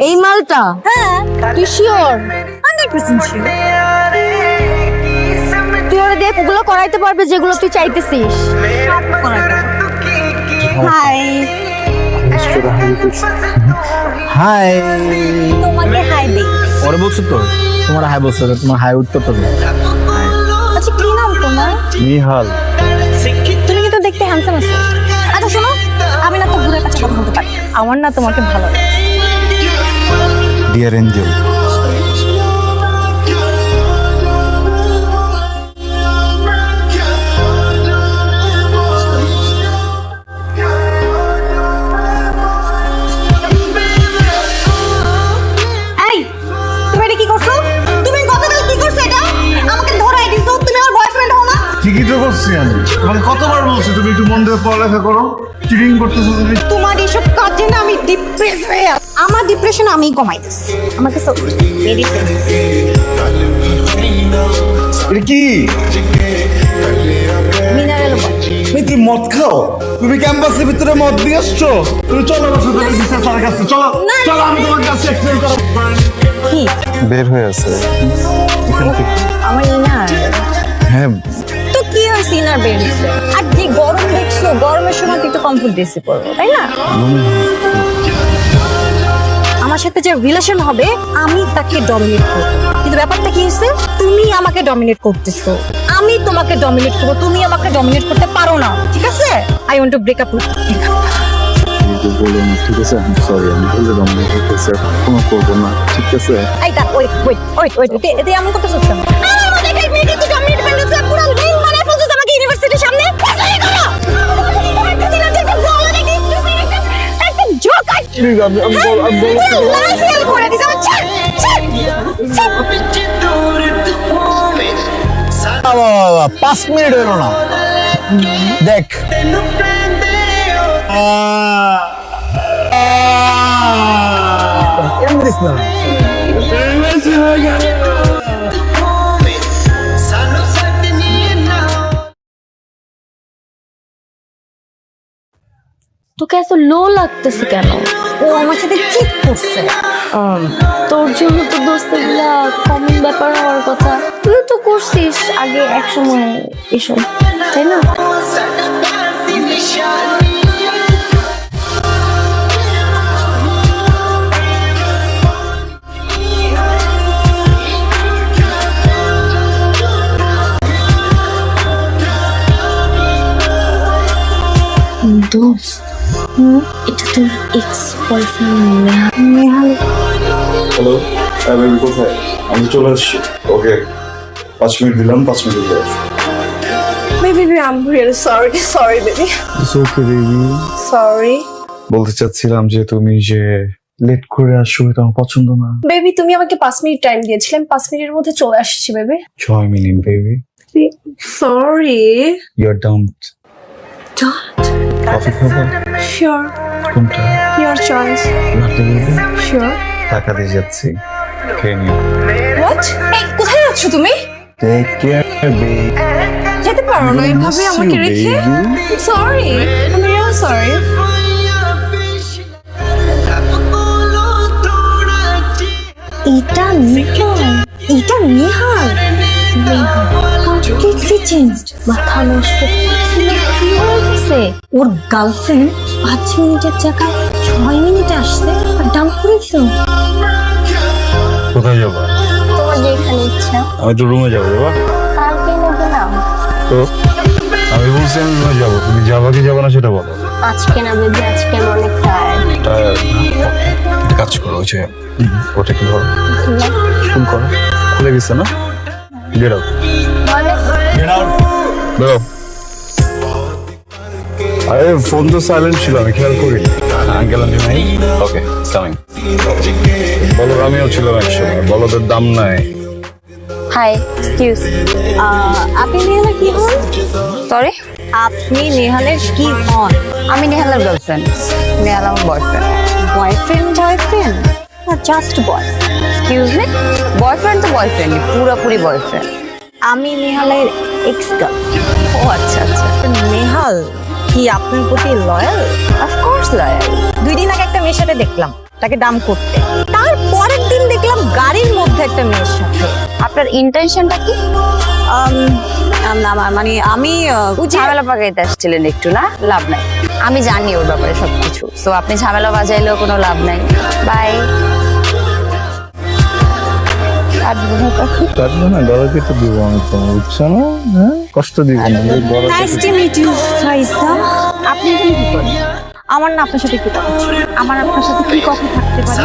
এই মালটা? হ্যাঁ, তুই শিওর? 100% sure। তুই ওরে দেখ, ওগুলো করাইতে পারবে যেগুলো তুই চাইতেছিস। Hi, hi. তোমাকে হাই দেই। ওরে বলছো তো, তোমার হাই বলছো, তোমার হাই উত্তর তো নেই। আচ্ছা, কি নাম তোমার? নিহাল। তুমি কিন্তু দেখতে হ্যান্ডসাম আছো। আচ্ছা শোনো, আমি না তো ঘুরে কাছে কথা বলতে পারি। আমার না তোমাকে ভালো লাগে। ডিয়ার এঞ্জেল, এই, তুমি এটা কি করছো? তুমি গতকাল কি করছো এটা? আমাকে ধরাই দিছো, তুমি আমার বয়ফ্রেন্ড হও না? ঠিকই তো করছি আমি। তোমাকে কতবার বলছি তুমি একটু মন দিয়ে পড়ালেখা করো, চিটিং করতেছো তুমি। তোমার এসব কাজে না আমি ডিপ্রেস হয়ে আছি। আমার ডিপ্রেশন আমি কমাইতেছি। আমাকে সো এটা কি? মিনারেল এই তুমি মদ খাও? তুমি ক্যাম্পাসের ভিতরে মদ দিয়ে আসছো? তুমি চলো আমার সাথে রিসার্চ স্যারের কাছে চলো। চলো আমি তোমার কাছে এক্সপ্লেইন করব। কি? বের হয়ে আছে এখান থেকে। আমার ইনার হ্যাঁ, তো কি হয়েছে ইনার বের হইছে? আর যে গরম দেখছো, গরমের সময় তো একটু কমফোর্ট ড্রেসই পরবো, তাই না? আমার সাথে যে রিলেশন হবে আমি তাকে ডমিনেট করব, কিন্তু ব্যাপারটা কি হয়েছে, তুমি আমাকে ডমিনেট করতেছো, আমি তোমাকে ডমিনেট করবো, তুমি আমাকে ডমিনেট করতে পারো না, ঠিক আছে? I want to break up with বলো না, ঠিক আছে? সরি, আমি বলে রমনা করতেছি, কোনো করবো না, ঠিক আছে? এই তা ওয়েট ওয়েট ওয়েট ওয়েট এতে এমন করতেছো কেন? আমার মনে হয় মেয়েকে তুই ডমিনেট করতেছিস, পুরো রিল বানায় ফেলছিস আমাকে ইউনিভার্সিটির সামনে। পছন্দ করো একটা জোক প্লিজ, আমি লাইফ করে দিছ আমার ছাড় ছাড় 5 মিনিট হলো না, দেখ। এমন দিস না। তোকে এত লো লাগতেছে কেন? ও আমার সাথে চিট করছে। তোর জন্য তো দোস্তগুলা কমন ব্যাপার হওয়ার কথা। তুই তো করছিস আগে এক সময় এসব, তাই না? দোস্ত, এটা তোর ex boyfriend Nehal. Hello, baby কোথায়? আমি চলে আসছি। ওকে, 5 মিনিট দিলাম, 5 মিনিট চলে আসছি। Baby, I'm really sorry baby, It's okay, baby. sorry বলতে চাচ্ছিলাম যে তুমি যে লেট করে আসো, এটা আমার পছন্দ না। বেবি। তুমি আমাকে 5 মিনিট টাইম দিয়েছিলে, 5 মিনিটের মধ্যে চলে আসছি baby. 6 minute, baby. Sorry. You're dumped. Coffee খাবো? শিওর, কোনটা? Your choice. Latte, baby? Sure. টাকা দিয়ে যাচ্ছি, খেয়ে নিও। হোয়াট? এই কোথায় যাচ্ছ তুমি? Take care, baby. যেতে পারো না এভাবে আমাকে রেখে। সরি, আমি রিয়েল সরি। এটা নিহাল, এটা নিহাল। Completely changed. মাথা নষ্ট। কি হয়েছে? ওর গার্লফ্রেন্ড 5 মিনিটের জায়গায় 6 মিনিটে আসছে আর ডাম্প করে দিল। কোথায় যাবো? তোমার যেখানে ইচ্ছা। আমি তো রুমে যাবো, বাবা। কালকে নেবে না? তো আমি বলছি আমি রুমে যাবো, তুমি যাবা কি যাবো না সেটা বলো। আজকে না বেবি, আজকে আমি অনেক টায়ার্ড। টায়ার্ড না? একটা কাজ করো, ওই যে ওটা একটু ধরো, ফোন করো। খুলে গেছে না? গেট আউট, বেরো। আরে ফোন তো সাইলেন্ট ছিল, আমি খেয়াল করি। আঙ্কেল আন্টি নাই? ওকে, কামিং। বলো, আমিও ছিলাম একসময়, বলদের দাম নাই। হাই, এক্সকিউজ, আপনি নেহালের কি হন? সরি, আপনি নেহালের কি হন? আমি নেহালের গার্লফ্রেন্ড, নেহাল আমার বয়ফ্রেন্ড। বয়ফ্রেন্ড বয়ফ্রেন্ড না জাস্ট বয়? এক্সকিউজ মি, বয়ফ্রেন্ড তো বয়ফ্রেন্ড, পুরোপুরি বয়ফ্রেন্ড। আমি নেহালের এক্স গার্লফ্রেন্ড। ও আচ্ছা আচ্ছা, নেহাল কি আপনার প্রতি লয়াল? Of course loyal. 2 দিন আগে একটা মেয়ের সাথে দেখলাম, তাকে ডাম করতে। তারপরের দিন দেখলাম গাড়ির মধ্যে একটা মেয়ের সাথে। আপনার ইন্টেনশনটা কি? মানে আমি ঝামেলা পাকাইতে আসছিলেন একটু, না? লাভ নাই, আমি জানি ওর ব্যাপারে সবকিছু। তো আপনি ঝামেলা বাজাইলেও কোনো লাভ নাই। বাই। কাটবো না, গলা কেটে দিব আমি তোমার, বুঝছো না? হ্যাঁ, কষ্ট দিব না, গলা নাইস টু মিট ইউ ফাইসা। আপনি এখানে কি করেন? আমার না আপনার সাথে একটু কথা ছিল। আমার আপনার সাথে কি কথা থাকতে পারে?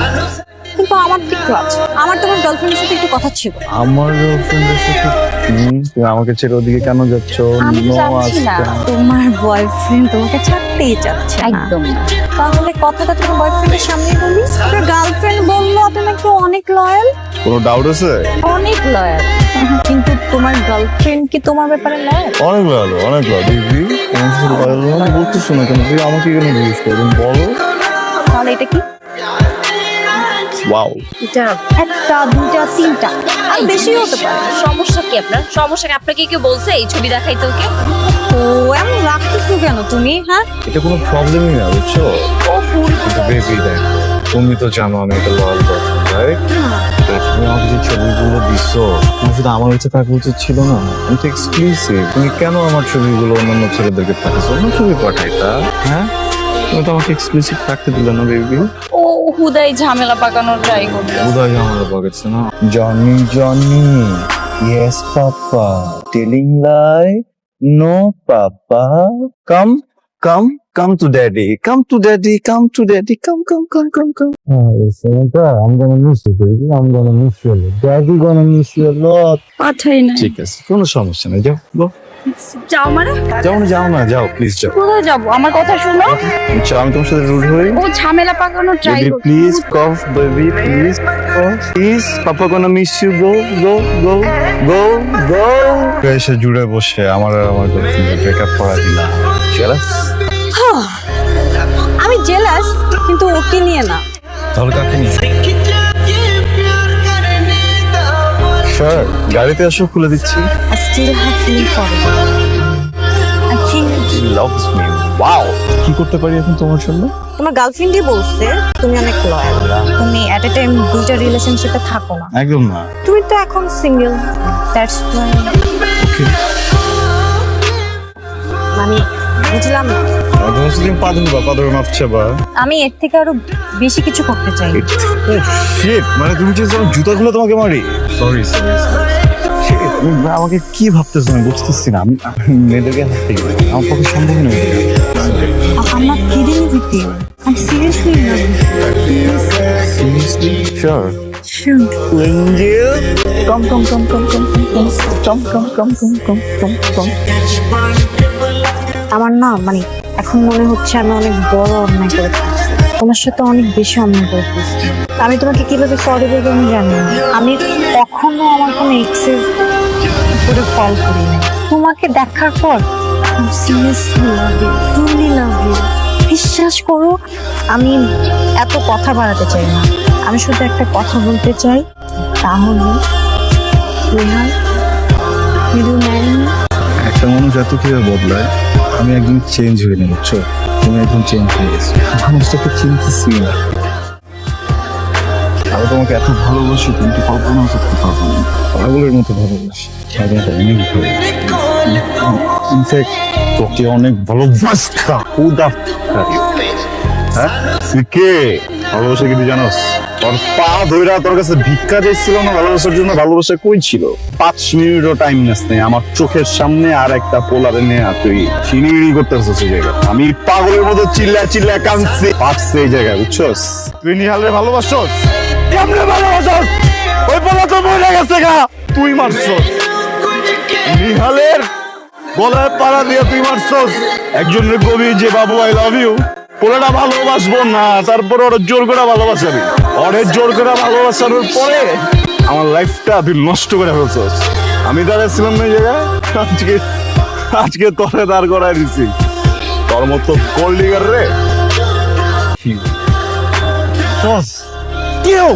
কিন্তু আমার তো একটু আছে। আমার তোমার গার্লফ্রেন্ডের সাথে একটু কথা ছিল। আমার গার্লফ্রেন্ডের সাথে তুমি আমাকে ছেড়ে ওদিকে কেন যাচ্ছ? আমি No, যাচ্ছি না। আজকে। তোমার বয়ফ্রেন্ড তোমাকে ছাড়তেই চাচ্ছে না। একদম না। তাহলে কথাটা তোমার বয়ফ্রেন্ডের সামনে বলি। তোর গার্লফ্রেন্ড বললো আপনি নাকি অনেক লয়াল। কোনো ডাউট আছে? অনেক লয়াল। কিন্তু তোমার গার্লফ্রেন্ড কি তোমার ব্যাপারে লয়াল? অনেক ভালো, অনেক ভালো দিদি। তোমার সাথে ভালো আমি বলতেছো না কেন? তুমি আমাকে কেন জিজ্ঞেস করো? তুমি বলো। তাহলে এটা কি? ওয়াও, এটা একটা, দুইটা, তিনটা, আর বেশি হতে পারে। সমস্যা কি আপনার? সমস্যা কি? আপনাকে কেউ বলছে এই ছবি দেখাইতে ওকে? ও এমন রাখতেছো কেন তুমি? হ্যাঁ, এটা কোনো প্রবলেমই না, বুঝছো? কিন্তু বেবি দেখ, তুমি তো জানো আমি একটা লয়াল পারসন, রাইট? তুমি আমাকে যে ছবিগুলো দিছো, তুমি শুধু আমার কাছে থাকা উচিত ছিল না? আমি তো এক্সক্লুসিভ। তুমি কেন আমার ছবিগুলো অন্যান্য ছেলেদেরকে পাঠাচ্ছো? অন্য ছবি পাঠাইতা, হ্যাঁ? তুমি তো আমাকে এক্সক্লুসিভ থাকতে দিলে না বেবি। ও হুদাই ঝামেলা পাকানোর ট্রাই করতে। উদয় আমার পাকাচ্ছে না। Johnny Johnny, yes papa, telling lie, no papa, come come come to daddy, come to daddy, come to daddy, come come come come come. I'm gonna miss you, baby. I'm gonna miss you a lot. Daddy gonna miss you a lot. পাঠাই না। ঠিক আছে, কোনো সমস্যা নেই, যাও গো। যাও মানে? যাও না, যাও প্লিজ যাও। কোথায় যাবো? আমার কথা শোনো। আচ্ছা, আমি তোমার সাথে রুড হই। ও ঝামেলা পাকানোর ট্রাই Baby, করছে। please cough, baby, please cough. Please, Papa gonna miss you. Go, go, go, go, go. এসে জুড়ে বসে আমার আর আমার গার্লফ্রেন্ডের ব্রেকআপ করা দিলা। Jealous? আমি জেলাস, কিন্তু ওকে নিয়ে না। তাহলে কাকে নিয়ে? Sure, গাড়িতে আসো, খুলে দিচ্ছি। I still have feeling for you. I think She loves me. Wow. কি করতে পারি এখন তোমার জন্য? তোমার গার্লফ্রেন্ডই বলছে তুমি অনেক লয়াল। তুমি এট এ টাইম দুইটা রিলেশনশিপে থাকো না। একদম না। তুমি তো এখন সিঙ্গেল, দ্যাটস ওয়াই। মানে বুঝলাম না। তুমি তুমি পা ধরবা, পা ধরে মাপ চাবা। আমি এর থেকে আরো বেশি কিছু করতে চাই। Shit, মানে তুমি যে জুতাগুলো তোমাকে মারি। Sorry. তুমি আমাকে কি ভাবতেছো আমি বুঝতেছি না। আমি মেয়েদেরকে হাসতে গেলে আমার পক্ষে সম্ভব নয়। I'm not kidding with you. I'm seriously in love with you. Seriously? Sure. Sure. Angel, come. আমার না মানে এখন মনে হচ্ছে আমি অনেক বড় অন্যায় করে ফেলছি। তোমার সাথে অনেক বেশি অন্যায় করে ফেলছি। আমি তোমাকে কিভাবে সরি বলবো আমি জানি না। আমি কখনো আমার কোনো এক্সের উপরে ফল করি না। তোমাকে দেখার পর seriously love you, truly love you. বিশ্বাস করো, আমি এত কথা বাড়াতে চাই না। আমি শুধু একটা কথা বলতে চাই, তাহলে Neha, will you marry me? একটা মানুষ এত কিভাবে বদলায়, আমি একদম চেঞ্জ হয়ে নি, বুঝছো? তুমি একদম চেঞ্জ হয়ে গেছো। মানুষটাকে চিনতেছি না। আমি তোমাকে এত ভালোবাসি, তুমি তো কল্পনা করতে পারবো না। পাগলের মতো ভালোবাসি। আমি তোমাকে অনেক ভালোবাসি। ইনফ্যাক্ট তোকে অনেক ভালোবাসতাম। হ্যাঁ, তুই কে? ভালোবাসা কি তুই জানোস? তোর পা ধইরা তোর কাছে ভিক্ষা চাইছিল না ভালোবাসার জন্য? ভালোবাসা কই ছিল? 5 মিনিটও টাইম নেস নাই আমার চোখের সামনে আর একটা পোলারে নিয়ে তুই চিনিড়ি করতেছিস এই জায়গায়। আমি পাগলের মতো চিল্লা কাঁদছি, পারছে এই জায়গায়, বুঝছস? তুই নিহালের ভালোবাসছস? কেমনে ভালোবাসছস? ওই পোলা তো মরে গেছে গা, তুই মারছস। নিহালের গলায় পাড়া দিয়ে তুই মারছস। একজনের কবি যে বাবু আই লাভ ইউ, পোলাটা ভালোবাসবো না, তারপর ওর জোর করে ভালোবাসাবি। ওরে জোর করে ভালোবাসানোর পরে আমার লাইফটা তুই নষ্ট করে ফেলছস। আমি দাঁড়াইছিলাম না এই জায়গায়, আজকে তোরে দাঁড় করাই দিছি। তোর মতো কল্ডিগার রে কেউ